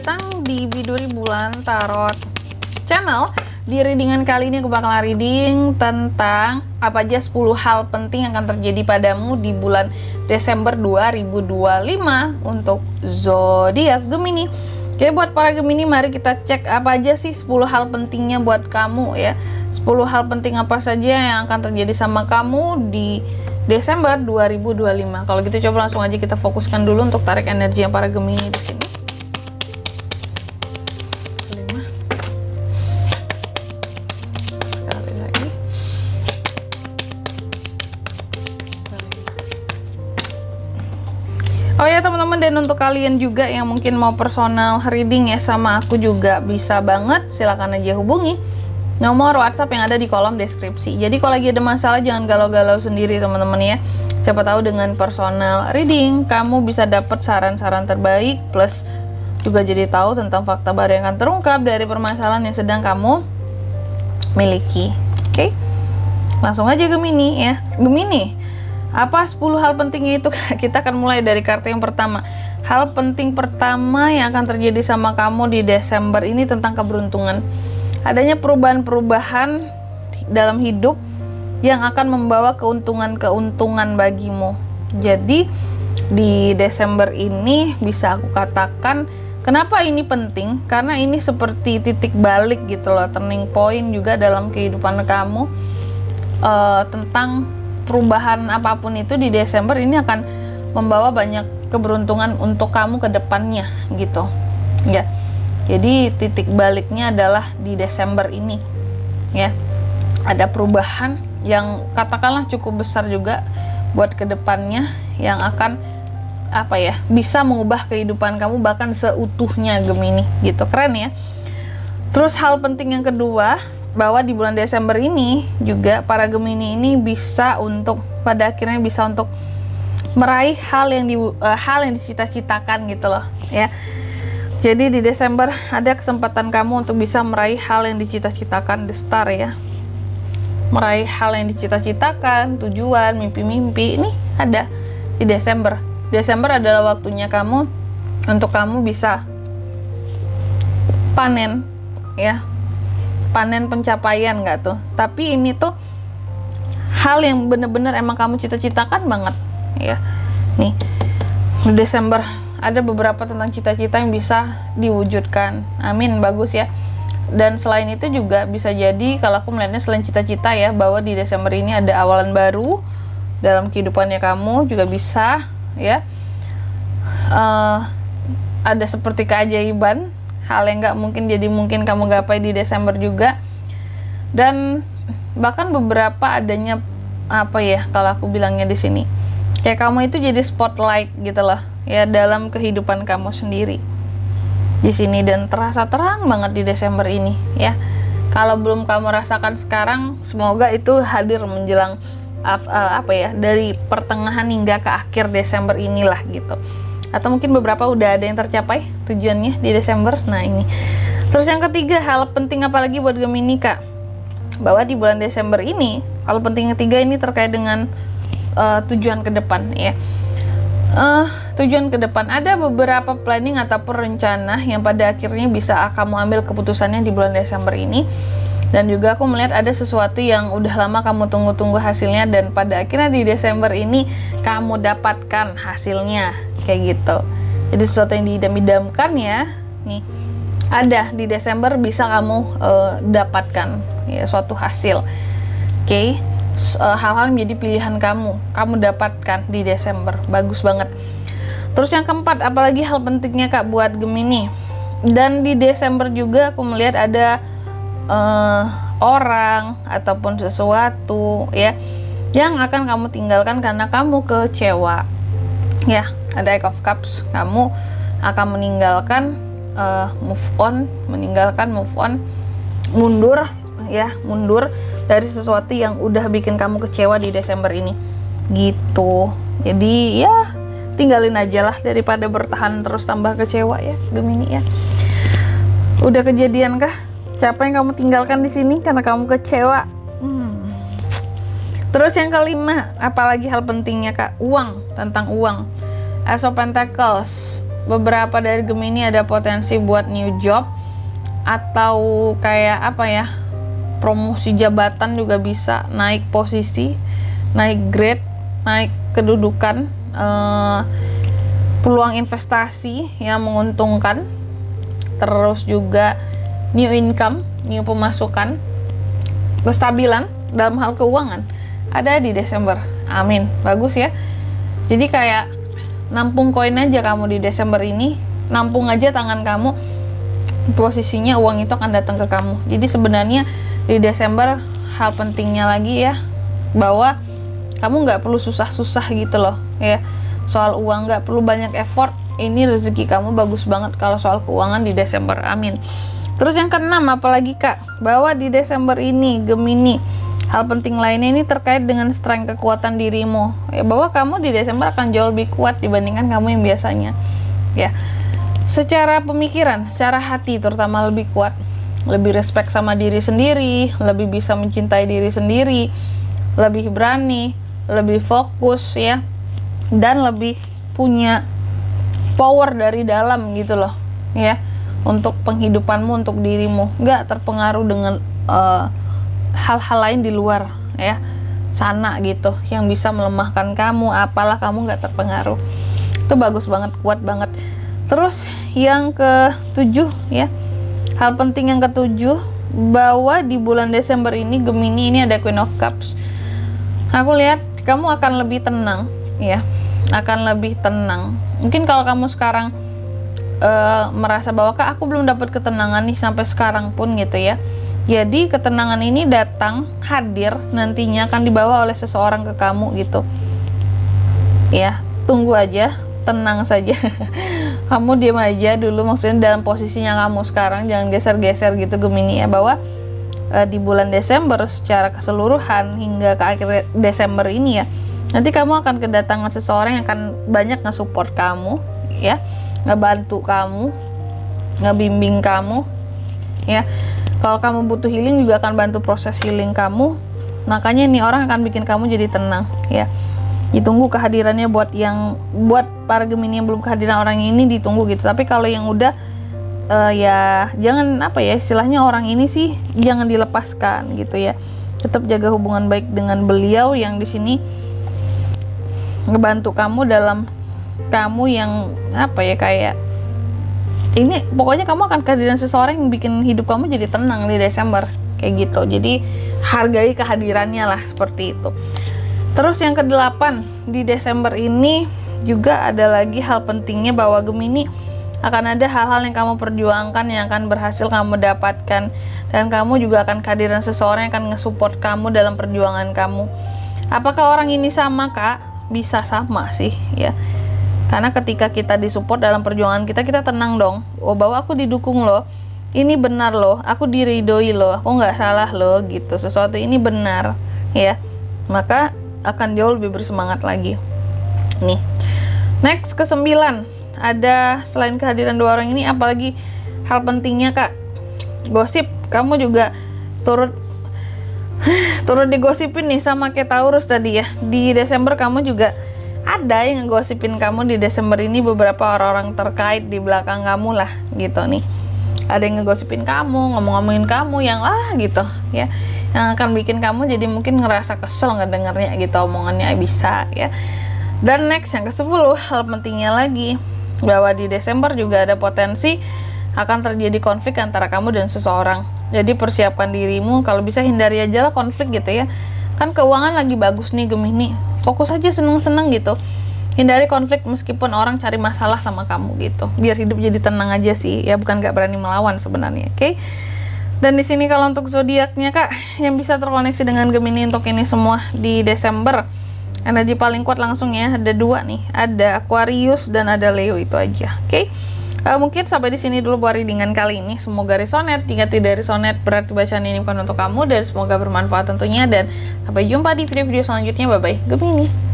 datang di Biduri Bulan Tarot Channel. Di readingan kali ini aku bakal reading tentang apa aja 10 hal penting yang akan terjadi padamu di bulan Desember 2025 untuk zodiak Gemini. Oke, buat para Gemini, mari kita cek apa aja sih 10 hal pentingnya buat kamu ya. 10 hal penting apa saja yang akan terjadi sama kamu di Desember 2025. Kalau gitu coba langsung aja kita fokuskan dulu untuk tarik energi yang para Gemini di sini. Sekali lagi. Oh ya teman-teman, dan untuk kalian juga yang mungkin mau personal reading ya sama aku juga bisa banget, silakan aja hubungi nomor WhatsApp yang ada di kolom deskripsi. Jadi kalau lagi ada masalah jangan galau-galau sendiri teman-teman ya. Siapa tahu dengan personal reading kamu bisa dapat saran-saran terbaik, plus juga jadi tahu tentang fakta baru yang akan terungkap dari permasalahan yang sedang kamu miliki. Oke? Langsung aja Gemini ya. Gemini, apa 10 hal pentingnya itu? Kita akan mulai dari kartu yang pertama. Hal penting pertama yang akan terjadi sama kamu di Desember ini tentang keberuntungan. Adanya perubahan-perubahan dalam hidup yang akan membawa keuntungan-keuntungan bagimu. Jadi di Desember ini bisa aku katakan, kenapa ini penting? Karena ini seperti titik balik gitu loh, turning point juga dalam kehidupan kamu. Tentang perubahan apapun itu di Desember ini akan membawa banyak keberuntungan untuk kamu ke depannya gitu ya. Jadi titik baliknya adalah di Desember ini ya. Ada perubahan yang katakanlah cukup besar juga buat kedepannya yang akan apa ya, bisa mengubah kehidupan kamu bahkan seutuhnya Gemini gitu. Keren ya. Terus hal penting yang kedua, bahwa di bulan Desember ini juga para Gemini ini bisa untuk pada akhirnya bisa untuk meraih hal yang dicita-citakan gitu loh ya. Jadi di Desember ada kesempatan kamu untuk bisa meraih hal yang dicita-citakan, the star ya. Meraih hal yang dicita-citakan, tujuan, mimpi-mimpi ini ada di Desember. Desember adalah waktunya kamu untuk kamu bisa panen ya. Panen pencapaian nggak tuh? Tapi ini tuh hal yang bener-bener emang kamu cita-citakan banget ya. Nih di Desember ada beberapa tentang cita-cita yang bisa diwujudkan. Amin, bagus ya. Dan selain itu juga bisa jadi kalau aku melihatnya selain cita-cita ya, bahwa di Desember ini ada awalan baru dalam kehidupannya kamu juga bisa ya. Ada seperti keajaiban, hal yang nggak mungkin jadi mungkin kamu gapai di Desember juga. Dan bahkan beberapa adanya apa ya, kalau aku bilangnya di sini kayak kamu itu jadi spotlight gitu loh ya dalam kehidupan kamu sendiri di sini, dan terasa terang banget di Desember ini ya. Kalau belum kamu rasakan sekarang, semoga itu hadir menjelang apa ya, dari pertengahan hingga ke akhir Desember inilah gitu. Atau mungkin beberapa udah ada yang tercapai tujuannya di Desember. Nah ini. Terus yang ketiga, hal penting apalagi buat Gemini Kak, bahwa di bulan Desember ini hal penting ketiga ini terkait dengan tujuan ke depan ya. Tujuan ke depan, ada beberapa planning ataupun rencana yang pada akhirnya bisa kamu ambil keputusannya di bulan Desember ini. Dan juga aku melihat ada sesuatu yang udah lama kamu tunggu-tunggu hasilnya, dan pada akhirnya di Desember ini kamu dapatkan hasilnya kayak gitu. Jadi sesuatu yang diidam-idamkan ya, nih ada di Desember bisa kamu dapatkan ya suatu hasil. Oke. Hal-hal menjadi pilihan kamu dapatkan di Desember, bagus banget. Terus yang keempat, apalagi hal pentingnya Kak buat Gemini, dan di Desember juga aku melihat ada orang ataupun sesuatu ya yang akan kamu tinggalkan karena kamu kecewa ya. Ada Eight of Cups, kamu akan meninggalkan move on, mundur ya, mundur dari sesuatu yang udah bikin kamu kecewa di Desember ini gitu. Jadi ya tinggalin aja lah daripada bertahan terus tambah kecewa ya Gemini ya. Udah kejadian kah siapa yang kamu tinggalkan di sini karena kamu kecewa? Terus yang kelima, apalagi hal pentingnya Kak, uang, tentang uang. Ace of Pentacles, beberapa dari Gemini ada potensi buat new job atau kayak apa ya, promosi jabatan juga bisa, naik posisi, naik grade, naik kedudukan, peluang investasi yang menguntungkan, terus juga new income, new pemasukan, kestabilan dalam hal keuangan ada di Desember. Amin, bagus ya. Jadi kayak nampung koin aja kamu di Desember ini, nampung aja tangan kamu, posisinya uang itu akan datang ke kamu. Jadi sebenarnya di Desember hal pentingnya lagi ya, bahwa kamu nggak perlu susah-susah gitu loh ya, soal uang nggak perlu banyak effort. Ini rezeki kamu bagus banget kalau soal keuangan di Desember. Amin. Terus yang keenam, apalagi Kak, bahwa di Desember ini Gemini, hal penting lainnya ini terkait dengan strength, kekuatan dirimu ya, bahwa kamu di Desember akan jauh lebih kuat dibandingkan kamu yang biasanya ya, secara pemikiran, secara hati terutama lebih kuat, lebih respect sama diri sendiri, lebih bisa mencintai diri sendiri, lebih berani, lebih fokus ya, dan lebih punya power dari dalam gitu loh ya, untuk penghidupanmu, untuk dirimu, nggak terpengaruh dengan hal-hal lain di luar ya sana gitu yang bisa melemahkan kamu, apalah, kamu nggak terpengaruh. Itu bagus banget, kuat banget. Terus yang ketujuh ya, hal penting yang ketujuh, bahwa di bulan Desember ini Gemini ini ada Queen of Cups. Aku lihat kamu akan lebih tenang ya, akan lebih tenang. Mungkin kalau kamu sekarang merasa bahwa Kak, aku belum dapat ketenangan nih sampai sekarang pun gitu ya, jadi ketenangan ini datang, hadir, nantinya akan dibawa oleh seseorang ke kamu gitu ya. Tunggu aja, tenang saja. Kamu diam aja dulu, maksudnya dalam posisinya kamu sekarang, jangan geser-geser gitu Gemini ya, bahwa di bulan Desember secara keseluruhan hingga ke akhir Desember ini ya, nanti kamu akan kedatangan seseorang yang akan banyak nge-support kamu ya, ngebantu kamu, ngebimbing kamu ya. Kalau kamu butuh healing juga akan bantu proses healing kamu. Makanya nih orang akan bikin kamu jadi tenang ya. Ditunggu kehadirannya, buat para Gemini yang belum kehadiran orang ini ditunggu gitu. Tapi kalau yang udah ya jangan apa ya, istilahnya orang ini sih jangan dilepaskan gitu ya. Tetap jaga hubungan baik dengan beliau yang di sini ngebantu kamu dalam kamu yang apa ya, kayak ini pokoknya kamu akan kehadiran seseorang yang bikin hidup kamu jadi tenang di Desember kayak gitu. Jadi hargai kehadirannya lah, seperti itu. Terus yang kedelapan, di Desember ini juga ada lagi hal pentingnya, bahwa Gemini akan ada hal-hal yang kamu perjuangkan yang akan berhasil kamu dapatkan, dan kamu juga akan kehadiran seseorang yang akan nge-support kamu dalam perjuangan kamu. Apakah orang ini sama Kak? Bisa sama sih ya. Karena ketika kita disupport dalam perjuangan kita, kita tenang dong. Oh, bahwa aku didukung loh, ini benar loh, aku diridhoi loh, aku nggak salah loh gitu. Sesuatu ini benar ya, maka akan jauh lebih bersemangat lagi. Nih, next ke-9, ada selain kehadiran dua orang ini, apalagi hal pentingnya Kak, gosip. Kamu juga turut digosipin nih sama kayak Taurus tadi ya. Di Desember kamu juga ada yang ngegosipin kamu di Desember ini, beberapa orang-orang terkait di belakang kamu lah gitu nih. Ada yang ngegosipin kamu, ngomong-ngomongin kamu yang gitu ya, yang akan bikin kamu jadi mungkin ngerasa kesel ngedengernya gitu omongannya, bisa ya. Dan next yang ke-10, hal pentingnya lagi, bahwa di Desember juga ada potensi akan terjadi konflik antara kamu dan seseorang. Jadi persiapkan dirimu, kalau bisa hindari aja lah konflik gitu ya. Kan keuangan lagi bagus nih Gemini, fokus aja seneng-seneng gitu. Hindari konflik meskipun orang cari masalah sama kamu gitu, biar hidup jadi tenang aja sih ya, bukan gak berani melawan sebenarnya. Oke? Dan di sini kalau untuk zodiaknya Kak, yang bisa terkoneksi dengan Gemini untuk ini semua di Desember, energi paling kuat langsung ya, ada 2 nih, ada Aquarius dan ada Leo, itu aja. Oke? Mungkin sampai di sini dulu buat readingan kali ini. Semoga resonate. Jika tidak resonate, berarti bacaan ini bukan untuk kamu, dan semoga bermanfaat tentunya. Dan sampai jumpa di video-video selanjutnya. Bye bye Gemini.